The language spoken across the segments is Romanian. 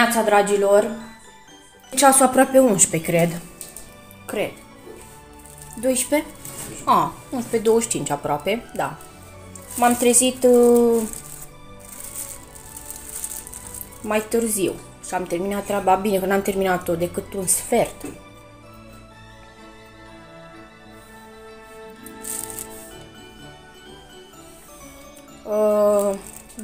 dimineața, dragilor. Ceasul aproape 11, cred. 12? 11:25 aproape, da. M-am trezit mai târziu și am terminat treaba. Bine că n-am terminat-o decât un sfert.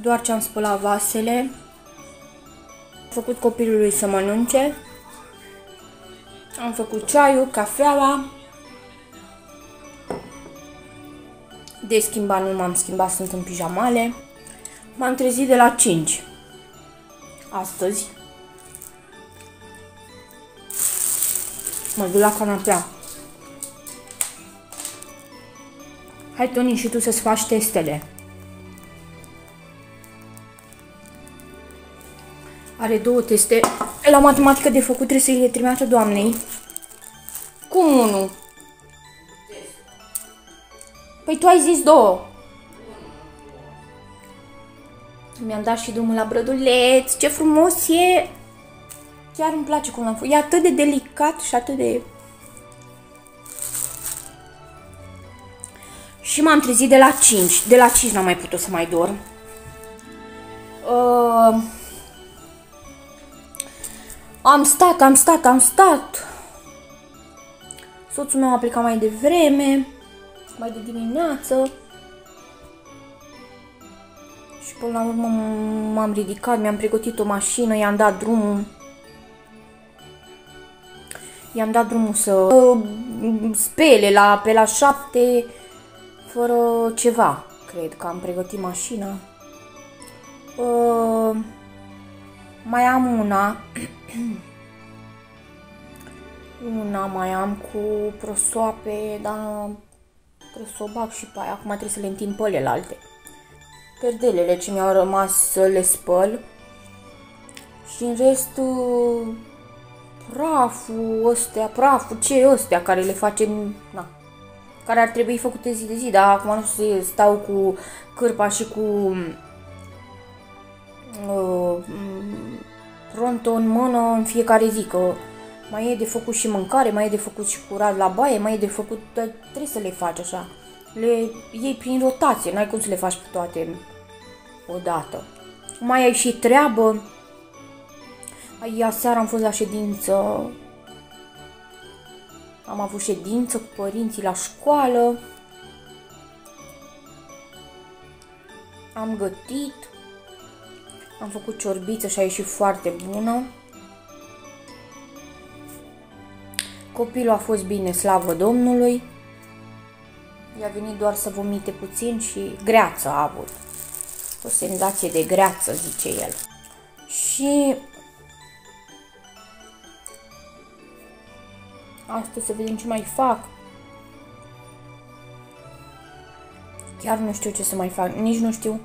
Doar ce am spălat vasele. Am făcut copilului să mănânce. Am făcut ceaiul, cafeaua. De schimbat nu m-am schimbat, sunt în pijamale. M-am trezit de la 5 astăzi. Mă duc la canapea. Hai, Toni, și tu să-ți faci testele. Are 2 teste la matematică de făcut, trebuie să le trimită doamnei. Cum 1? Păi tu ai zis 2. Mi-am dat și drumul la brăduleț. Ce frumos e! Chiar îmi place cum l-am făcut. E atât de delicat și atât de... Și m-am trezit de la 5. De la 5 n-am mai putut să mai dorm. Am stat. Soțul meu a plecat mai devreme, mai de dimineață. Și până la urmă m-am ridicat, mi-am pregătit o mașină, i-am dat drumul. I-am dat drumul să spele pe la 7, fără ceva. Cred că am pregătit mașina. Mai am una mai am cu prosoape, dar trebuie să o bag și pe aia. Acum trebuie să le întind pe alelalte. Perdelele ce mi-au rămas să le spăl. Și în rest praful, ăstea care le facem, care ar trebui făcute zi de zi, dar acum nu știu să stau cu cârpa și cu pronto în mână în fiecare zi, că mai e de făcut și mâncare, mai e de făcut și curat la baie, mai e de făcut, trebuie să le faci așa. Le iei prin rotație, n-ai cum să le faci pe toate odată. Mai ai și treabă. Aseară am fost la ședință. Am avut ședință cu părinții la școală. Am gătit. Am făcut ciorbiță și a ieșit foarte bună. Copilul a fost bine, slavă Domnului. I-a venit doar să vomite puțin și greață a avut. O senzație de greață, zice el. Și astăzi să vedem ce mai fac. Chiar nu știu ce să mai fac, nici nu știu.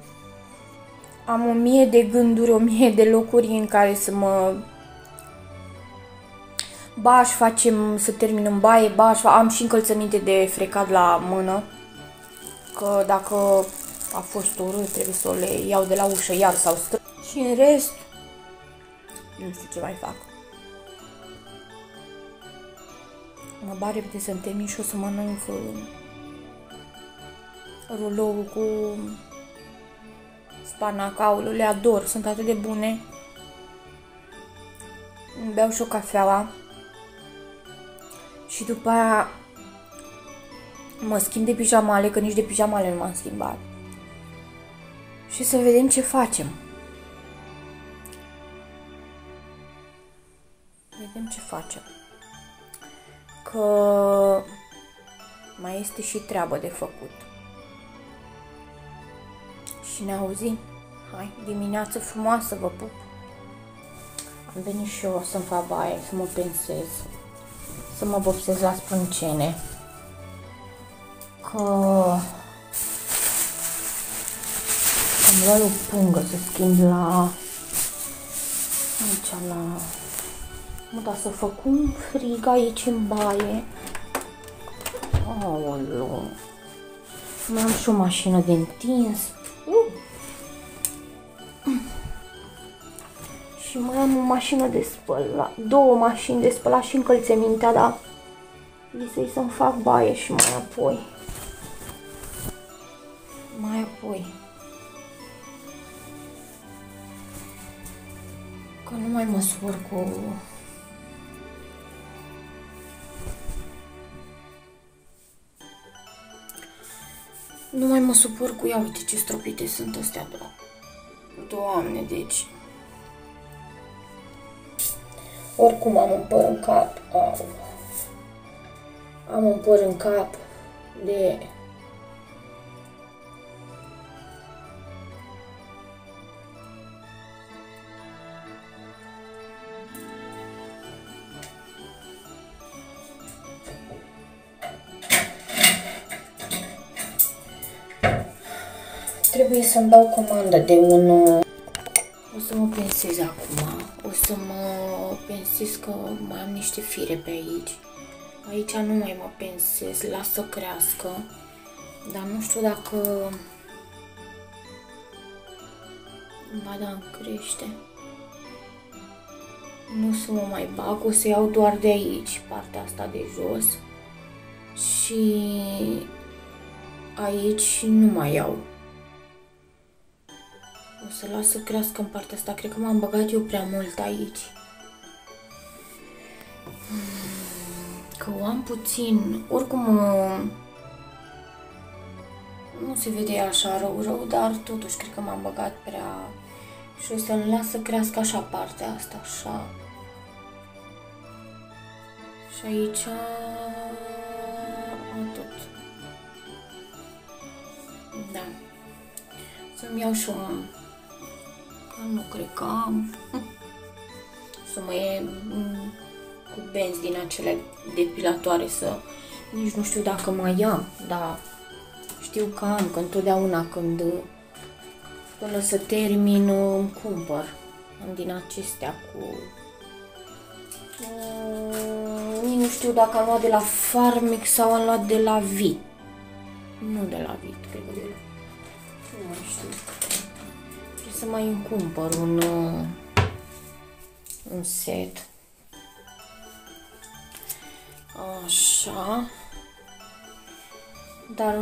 Am 1000 de gânduri, 1000 de locuri în care să mă... facem să termin în baie, am și încălțăminte de frecat la mână. Că dacă a fost urât, trebuie să le iau de la ușă iar sau strâng. Și în rest, nu știu ce mai fac. Mă bag repede să-mi termin și o să mănânc ruloul cu spanacaul, le ador, sunt atât de bune. Îmi beau și o cafeaua. Și după aia mă schimb de pijamale, că nici de pijamale nu m-am schimbat. Și să vedem ce facem. Vedem ce facem. Că mai este și treabă de făcut. Și ne auzim. Hai, dimineață frumoasă, vă pup. Am venit și eu să-mi fac baie, să mă pensez, să mă vopsez la sprâncene. Că am luat o pungă să schimb la... aici la... Mă, dar să fac un frig aici în baie. Aoleu. Mai am și o mașină de întins. Și mai am o mașină de spălat, două mașini de spălat și încălțămintea, dar visei să-mi fac baie și mai apoi. Că nu mai mă supăr cu... Nu mai mă supăr cu... Ia uite ce stropite sunt astea două. Doamne, deci... Oricum am un păr în cap. Am un păr în cap de... Trebuie să-mi dau comandă de un... O să mă pensez acum. O să mă pensez că mai am niște fire pe aici. Aici nu mai mă pensez, las să crească. Dar nu știu dacă... Ba da, crește. Nu să mă mai bag, o să iau doar de aici, partea asta de jos. Și aici nu mai iau. O să las să crească în partea asta. Cred că m-am băgat eu prea mult aici. Că o am puțin. Oricum nu se vede așa rău, dar totuși cred că m-am băgat prea... Și o să-l las să crească așa partea asta, așa. Și aici... Atât. Da. Să-mi iau și un... Nu cred că am. Să mă iei cu benzi din acele depilatoare să... Nici nu știu dacă mai am, dar știu că am, că întotdeauna când... Până să termin îmi cumpăr. Am din acestea cu... Nici nu știu dacă am luat de la Farmix sau am luat de la Vit. Nu de la Vit, cred că de la... Nu mai știu. Trebuie să mai îmi cumpăr un set. Așa. Dar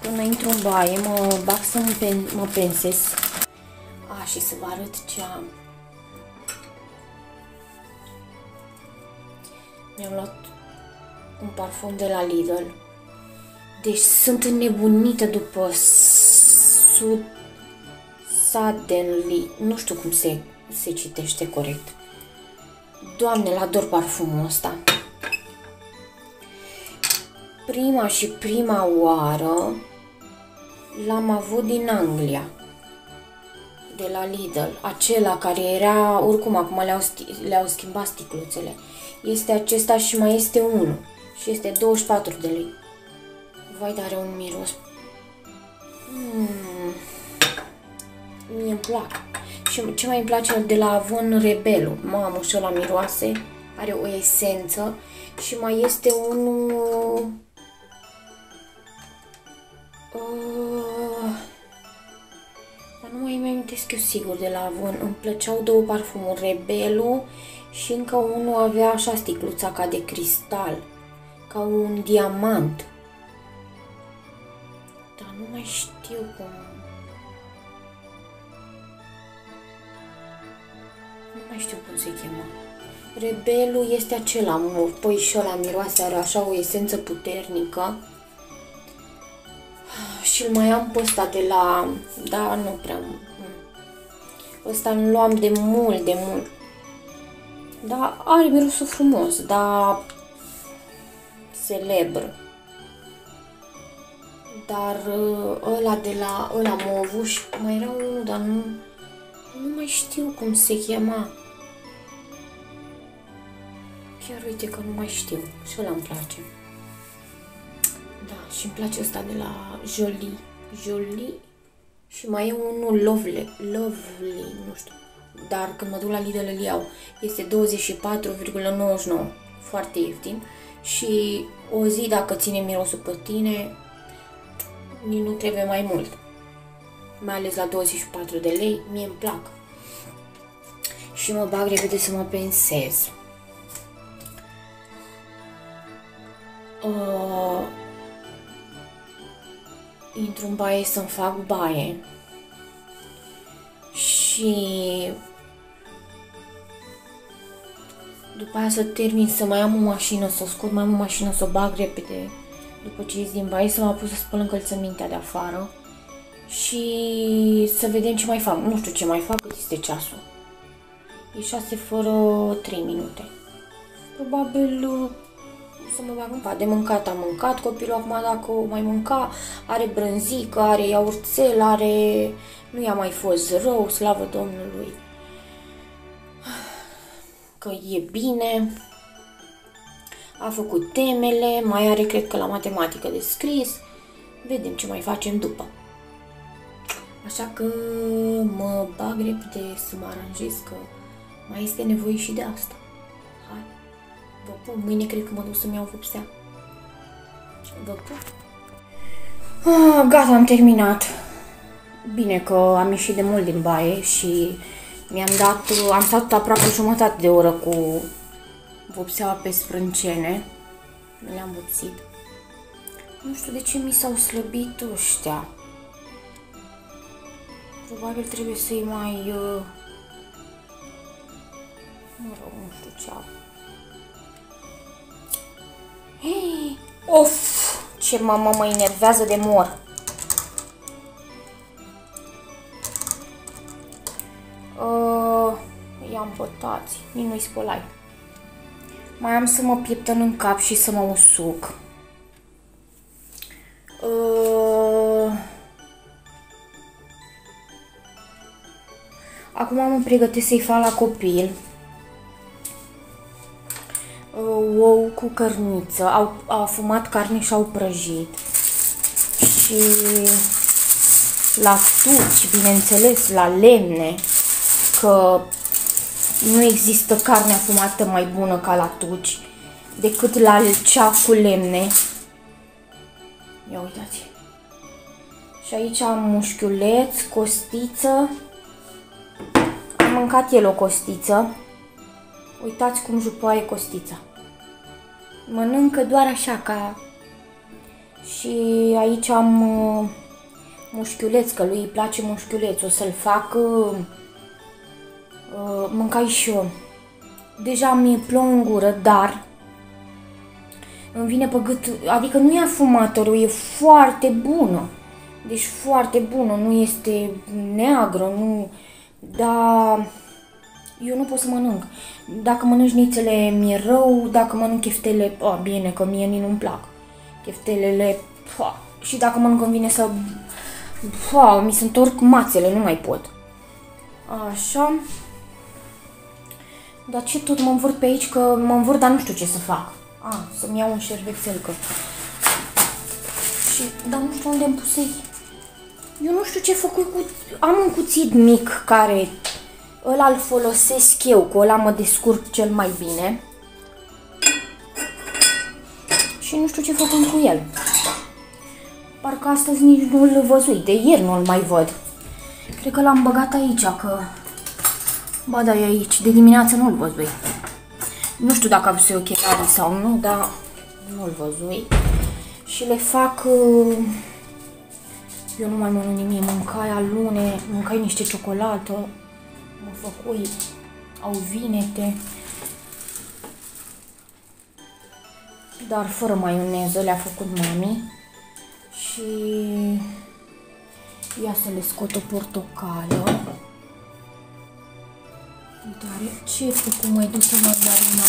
până intru în baie mă bag să mă pensez. Și să vă arăt ce am. Mi-am luat un parfum de la Lidl. Deci sunt înnebunită după Suddenly. Nu știu cum se citește corect. Doamne, l-ador parfumul ăsta. Prima oară l-am avut din Anglia. De la Lidl. Acela care era, oricum acum le-au schimbat sticluțele. Este acesta și mai este unul. Și este 24 de lei. Vai, dar are un miros. Mie îmi plac. Și ce mai îmi place de la Avon Rebelul. Mamă, și ăla miroase. Are o esență. Și mai este unul... Dar nu mai amintesc eu sigur de la Avon. Îmi plăceau două parfumuri. Rebelul și încă unul avea așa sticluța ca de cristal. Ca un diamant. Dar nu mai știu cum... Nu mai știu cum se cheamă. Rebelul este acela, păi și ăla miroase, are așa o esență puternică. Și îl mai am pe ăsta de la... Da, nu prea... Ăsta îl luam de mult. Da, are mirosul frumos, dar... celebr. Dar ăla de la... Ăla movuș, mai era unul, dar nu mai știu cum se chema. Chiar uite că nu mai știu. Și ăla îmi place. Da, și îmi place ăsta de la Jolie. Și mai e unul Lovely, nu știu. Dar când mă duc la Lidl îl iau. Este 24,99. Foarte ieftin. Și o zi dacă ține mirosul pe tine, nici nu trebuie mai mult. Mai ales la 24 de lei, mie îmi plac. și mă bag repede să mă pensez. Intru în baie să-mi fac baie și după aia să termin să mai am o mașină, să o scot, mai am o mașină, să o bag repede după ce ies din baie, să mă apuc să spăl încălțămintea de afară și să vedem ce mai fac. Nu știu ce mai fac, cât este ceasul. E 6 fără 3 minute. Probabil să mă bag în pat. De mâncat am mâncat, copilul acum dacă o mai mânca, are brânzică, are iaurțel, are... Nu i-a mai fost rău, slavă Domnului, că e bine. A făcut temele, mai are, cred că, la matematică de scris. Vedem ce mai facem după. Așa că mă bag repede să mă aranjez, că mai este nevoie și de asta. Hai, vă pup. Mâine cred că mă duc să-mi iau vopsea. Vă pup. Gata, am terminat. Bine că am ieșit de mult din baie și am stat aproape jumătate de oră cu vopseaua pe sprâncene. Nu le-am vopsit. Nu știu de ce mi s-au slăbit ăștia. Probabil trebuie să-i mai... mă rog, nu știu ce au. Hei! Of! Ce mă enervează de mor! I-am pătați, nici nu-i spălai. Mai am să mă pieptăn în cap și să mă usuc. Acum mă pregătesc să-i fac la copil ou cu cărniță. Au fumat carne și au prăjit. Și la tuci, bineînțeles, la lemne, că nu există carne afumată mai bună ca la tuci decât la cea cu lemne. Ia uitați. Și aici am mușchiuleț, costiță. Am mâncat el o costiță. Uitați cum jupoaie costița. Mănâncă doar așa ca... Și aici am mușchiuleț, că lui îi place mușchiuleț. O să-l fac... mâncai și eu. Deja mi-e plouă în gură, dar îmi vine pe gât, adică nu e afumată rău, e foarte bună. Deci foarte bună, nu este neagră, nu, dar eu nu pot să mănânc. Dacă mănânc nițele mi-e rău, dacă mănânc cheftele, bine, că mie nici nu-mi plac. Cheftelele, și dacă mănânc îmi vine să, mi se întorc mațele, nu mai pot. Așa. Dar ce tot mă învârt pe aici, că mă învârt, dar nu știu ce să fac. Să-mi iau un șervețel, că... Și, dar nu știu unde am pus ei. Eu nu știu ce făcut cu... Am un cuțit mic care ăla îl folosesc eu, cu ăla mă descurc cel mai bine. Și nu știu ce făcut cu el. Parcă astăzi nici nu-l văzui, de ieri nu-l mai văd. Cred că l-am băgat aici, că... Ba da, e aici. De dimineață nu-l văzui. Nu știu dacă am să-i ochelari sau nu, dar nu-l văzui. Și le fac... Eu nu mai mănânc nimic. Mâncai alune, mâncai niște ciocolată. Mă făcui... Au vinete. Dar fără maioneză le-a făcut mami. Și... Ia să le scot o portocală. Dar ce făcut mai duce mandarina?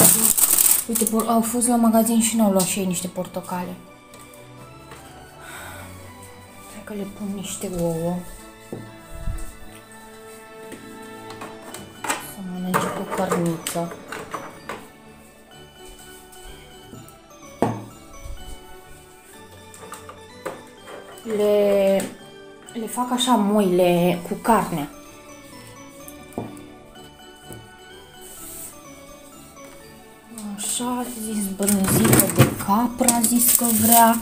Uite, au fost la magazin și n-au luat și ei niște portocale. Hai că le pun niște ouă. Să mănânce cu cărniță. Le fac așa moile cu carnea. Așa, zis brânzică de capră, a zis că vrea.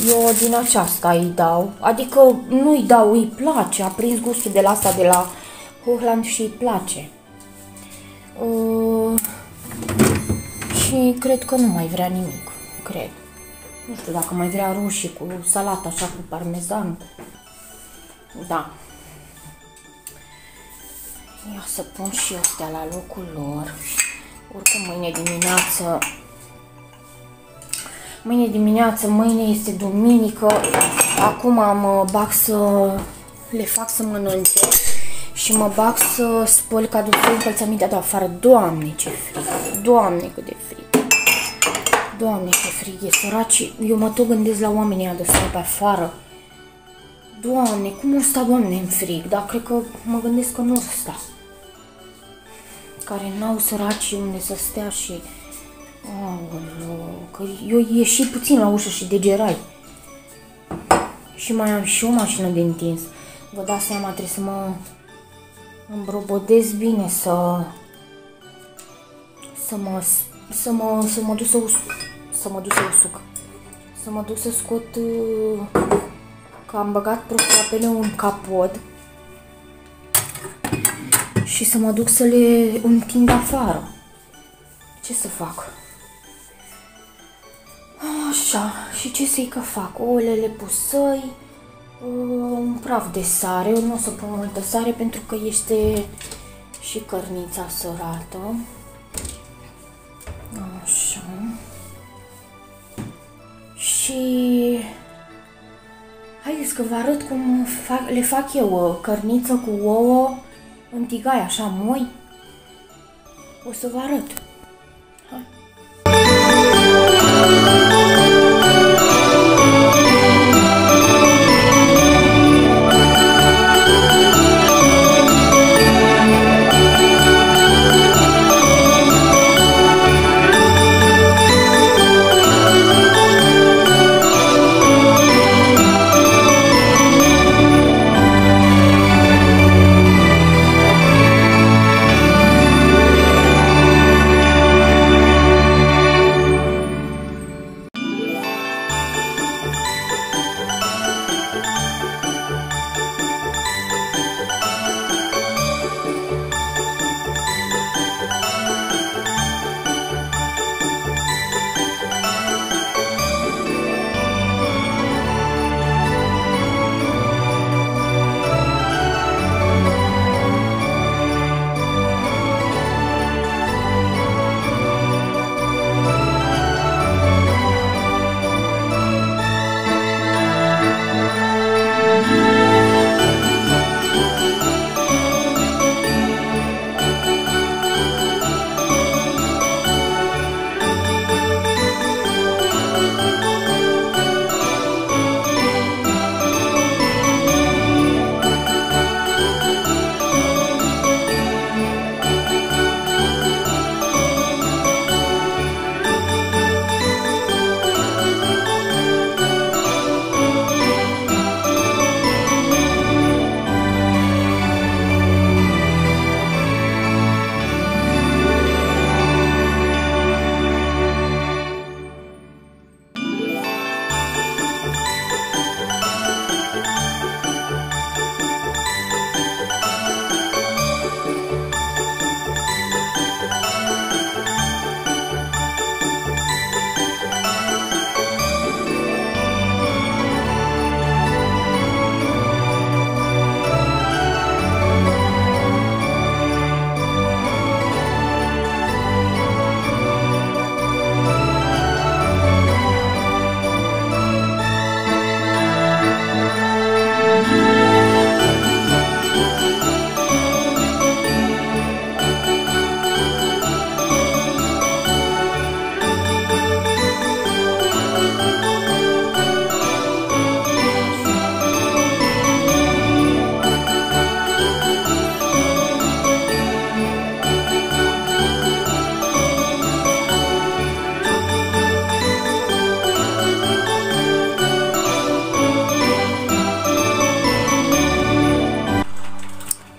Eu din aceasta îi dau. Adică nu îi dau, îi place. A prins gustul de la asta de la Hochland și îi place. Și cred că nu mai vrea nimic. Cred. Nu știu dacă mai vrea roșii cu salată așa cu parmezan. Da. Ia să pun și astea la locul lor. Oricum mâine dimineață, mâine este duminică. Acum mă bag să le fac să mănânce și mă bag să spăl cadoul încălțămintea de afară. Doamne, ce frig! Doamne, cât de frig! Doamne, ce frig e, săraci! Eu mă tot gândesc la oamenii ăia de stau pe afară. Doamne, cum o sta, Doamne, în frig? Dar cred că mă gândesc că nu o sta. Care n-au săraci unde să stea și... Aoleu, că eu ieși puțin la ușă și degerai. Și mai am și o mașină de întins. Vă dați seama, trebuie să mă îmbrobodez bine, să mă duc să scot, că am băgat profiapele în capod și să mă duc să le întind afară. Ce să fac? Așa, și ce să-i că fac? Ouăle pusăi, un praf de sare. Eu nu o să pun multă sare pentru că este și cărnița sărată. Așa. Și haideți că vă arăt cum le fac eu cărniță cu ouă în tigaie, așa moi. O să vă arăt. Hai.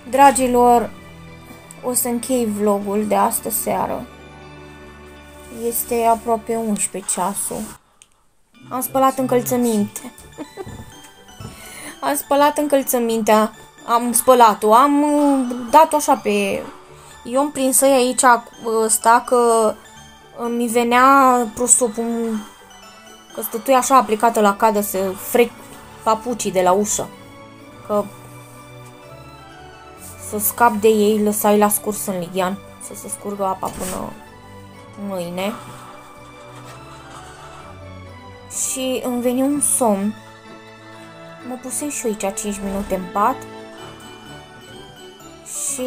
Dragilor, o să închei vlogul de astă seară. Este aproape 11 ceasul. Am spălat încălțăminte. Am spălat încălțămintea. Am spălat-o. Am dat-o așa pe Eu îmi prinsăi aici ăsta că mi venea prostopul, că stătui așa aplicată la cadă să frec papucii de la ușă. Că să scap de ei, lăsai la scurs în lighean, să se scurgă apa până mâine. Și îmi veni un somn. Mă pusei și eu aici 5 minute în pat. Și...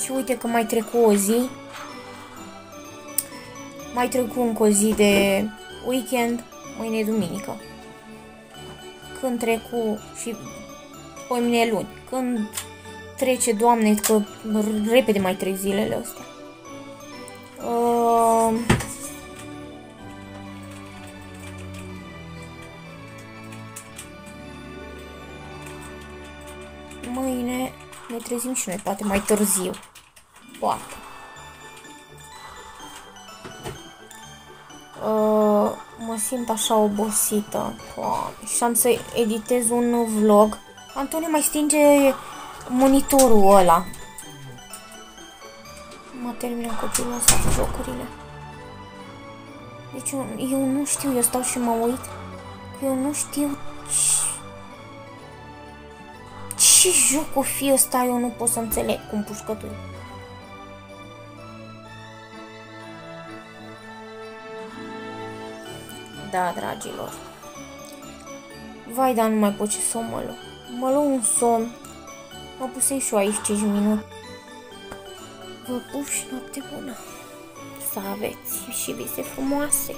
și uite că mai trecut o zi. Mai trecut încă o zi de weekend. Mâine e duminică. Când trecu și mâine e luni. Când trece, Doamne, că repede mai trec zilele astea. Mâine ne trezim și noi, poate mai târziu. Poate. Mă simt așa obosită. Și am să editez un vlog. Antonie, mai stinge monitorul ăla. Mă termină copilul ăsta cu jocurile. Deci eu nu știu, eu stau și mă uit. Că eu nu știu ce joc o fi ăsta, eu nu pot să înțeleg cum pușcături. Da, dragilor. Vai, dar nu mai pot ce să mă luă. Mă luă un somn. Mă pusei și eu aici 5 minute. Vă pup și noapte bună. Să aveți și vise frumoase.